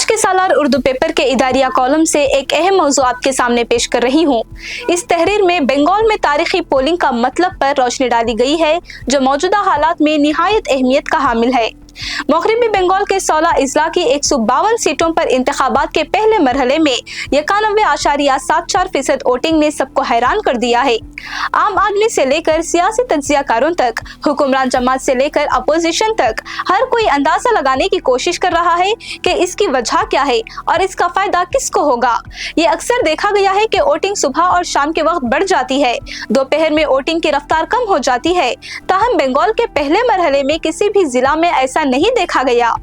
आज के सालार उर्दू पेपर के इदारिया कॉलम से एक अहम मौजू आपके सामने पेश कर रही हूँ। इस तहरीर में बंगाल में तारीखी पोलिंग का मतलब पर रोशनी डाली गई है, जो मौजूदा हालात में निहायत अहमियत का हामिल है। मगरबी बंगाल के 16 अजला की 152 सीटों पर इंतखाबात के पहले मरहले में 91.74% वोटिंग ने सबको हैरान कर दिया है। आम आदमी से लेकर सियासी तज्जियाकारों तक, हुक्मरान जमात से लेकर अपोजिशन तक हर कोई अंदाजा लगाने की कोशिश कर रहा है कि इसकी वजह क्या है और इसका फायदा किसको होगा। ये अक्सर देखा गया है कि वोटिंग सुबह और शाम के वक्त बढ़ जाती है, दोपहर में वोटिंग की रफ्तार कम हो जाती है। ताहम बंगाल के पहले मरहले में किसी भी जिला में ऐसा नहीं देखा गया।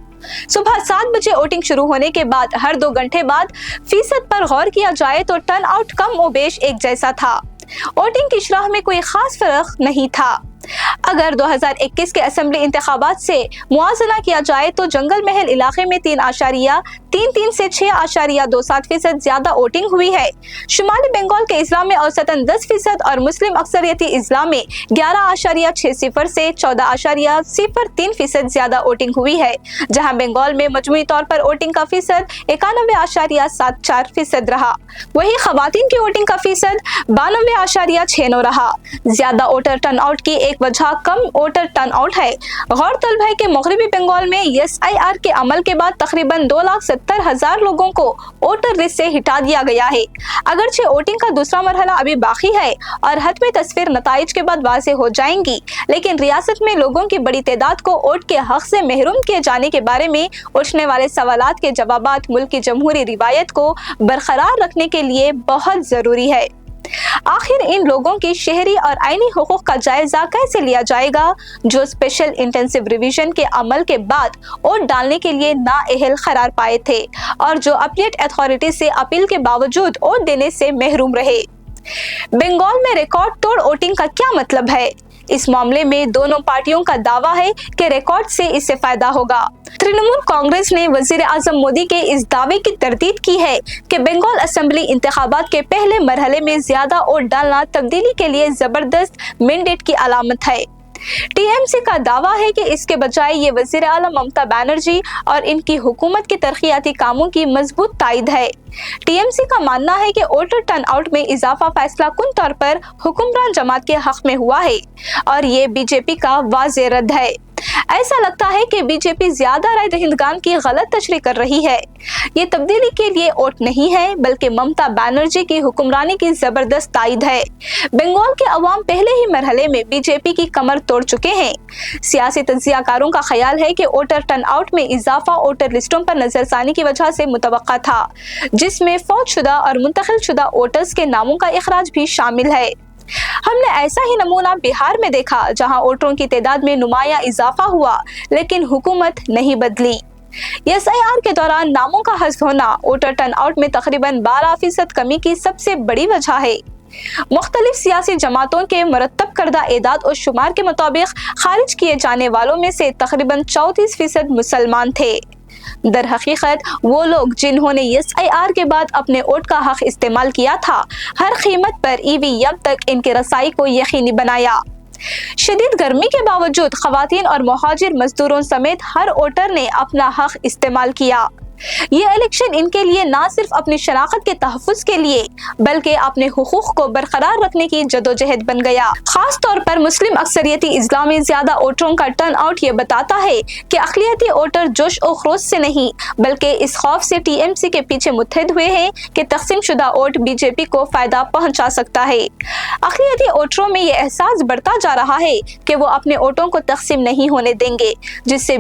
सुबह 7 बजे वोटिंग शुरू होने के बाद हर 2 घंटे बाद फीसद पर गौर किया जाए तो टर्न आउट कम व बेश एक जैसा था। वोटिंग की शरह में कोई खास फर्क नहीं था। अगर 2021 के असेंबली इंतखाबात से मुआजना किया जाए तो जंगल महल इलाके में 3.33 से 6.27% ज्यादा वोटिंग हुई है। शुमाली बंगाल के इजला में औसतन 10% और मुस्लिम अक्सरियती इजला में 11.60 से 14.03% ज्यादा वोटिंग हुई है, जहां बंगाल में मजमूई तौर पर वोटिंग का फीसद 91.74% रहा। वही खवातीन की वोटिंग का फीसद 92.69 रहा। ज्यादा वोटर टर्नआउट की एक वजह कम वोटर टर्नआउट है। गौरतलब है कि मगरबी बंगाल में SIR के अमल के बाद तकरीबन 2,70,000 लोगों को वोटर लिस्ट से हटा दिया गया है। अगरचे वोटिंग का दूसरा मरहला अभी बाकी है और हतमी तस्वीर नताइज के बाद वाज़ेह हो जाएंगी, लेकिन रियासत में लोगों की बड़ी तादाद को वोट के हक से महरूम किए जाने के बारे में उठने वाले सवालात के जवाबात मुल्क की जमहूरी रिवायत को बरकरार रखने के लिए बहुत जरूरी है। आखिर इन लोगों की शहरी और आईनी हुकूक का जायजा कैसे लिया जाएगा, जो स्पेशल इंटेंसिव रिवीजन के अमल के बाद वोट डालने के लिए नाअहल करार पाए थे और जो अपीलेट अथॉरिटी से अपील के बावजूद वोट देने से महरूम रहे। बंगाल में रिकॉर्ड तोड़ वोटिंग का क्या मतलब है? इस मामले में दोनों पार्टियों का दावा है कि रिकॉर्ड से इससे फायदा होगा। तृणमूल कांग्रेस ने वजीर आजम मोदी के इस दावे की तरदीद की है कि बंगाल असेंबली इंतखाबात के पहले मरहले में ज्यादा वोट डालना तब्दीली के लिए जबरदस्त मैंडेट की अलामत है। TMC का दावा है कि इसके बजाय ये वजीर आला ममता बनर्जी और इनकी हुकूमत के तरक्याती कामों की मजबूत तायद है। TMC का मानना है कि वोटर टर्नआउट में इजाफा फैसला कुन तौर पर हुक्मरान जमात के हक में हुआ है और ये बीजेपी का वाज़ेह रद्द है। ऐसा लगता है कि बीजेपी ज्यादा राय दहिंदगान की गलत तशरीह कर रही है। ये तब्दीली के लिए वोट नहीं है, बल्कि ममता बनर्जी की हुक्मरानी की जबरदस्त तायद है। बंगाल के अवाम पहले ही मरहले में बीजेपी की कमर तोड़ चुके हैं। सियासी तज्जियाकारों का ख्याल है कि वोटर टर्नआउट में इजाफा वोटर लिस्टों पर नजरसानी की वजह से मुतवक्का था, जिसमें फौजशुदा और मुंतकिल शुदा वोटर्स के नामों का इखराज भी शामिल है। हमने ऐसा ही नमूना बिहार में देखा, जहां वोटरों की तादाद में नुमाया इजाफा हुआ लेकिन हुकूमत नहीं बदली। SIR के दौरान नामों का हज़्फ होना वोटर टर्नआउट में तकरीबन 12% कमी की सबसे बड़ी वजह है। मुख्तलिफ सियासी जमातों के मुरत्तब करदा एदाद और शुमार के मुताबिक खारिज किए जाने वालों में से तकरीबन 34% मुसलमान थे। दर हकीकत वो लोग जिन्होंने SIR के बाद अपने वोट का हक इस्तेमाल किया था, हर कीमत पर EVM तक इनके रसाई को यकीनी बनाया। शदीद गर्मी के बावजूद खवातीन और मुहाजिर मजदूरों समेत हर वोटर ने अपना हक इस्तेमाल किया। ये इलेक्शन इनके लिए ना सिर्फ अपनी शनाख्त के तहफ़्फ़ुज़ के लिए बल्कि अपने हुकूक को बरकरार रखने की जदोजहद बन गया। खास तौर पर मुस्लिम अक्सरियती इस्लाम में ज्यादा वोटरों का टर्न आउट ये बताता है कि अक़लियती वोटर जोश और खरोश से नहीं बल्कि इस खौफ से TMC के पीछे मुत्तहिद हुए हैं कि तक़सीम शुदा वोट बीजेपी को फायदा पहुंचा सकता है। अक़लियती वोटरों में ये एहसास बढ़ता जा रहा है कि वो अपने वोटों को तक़सीम नहीं होने देंगे, जिससे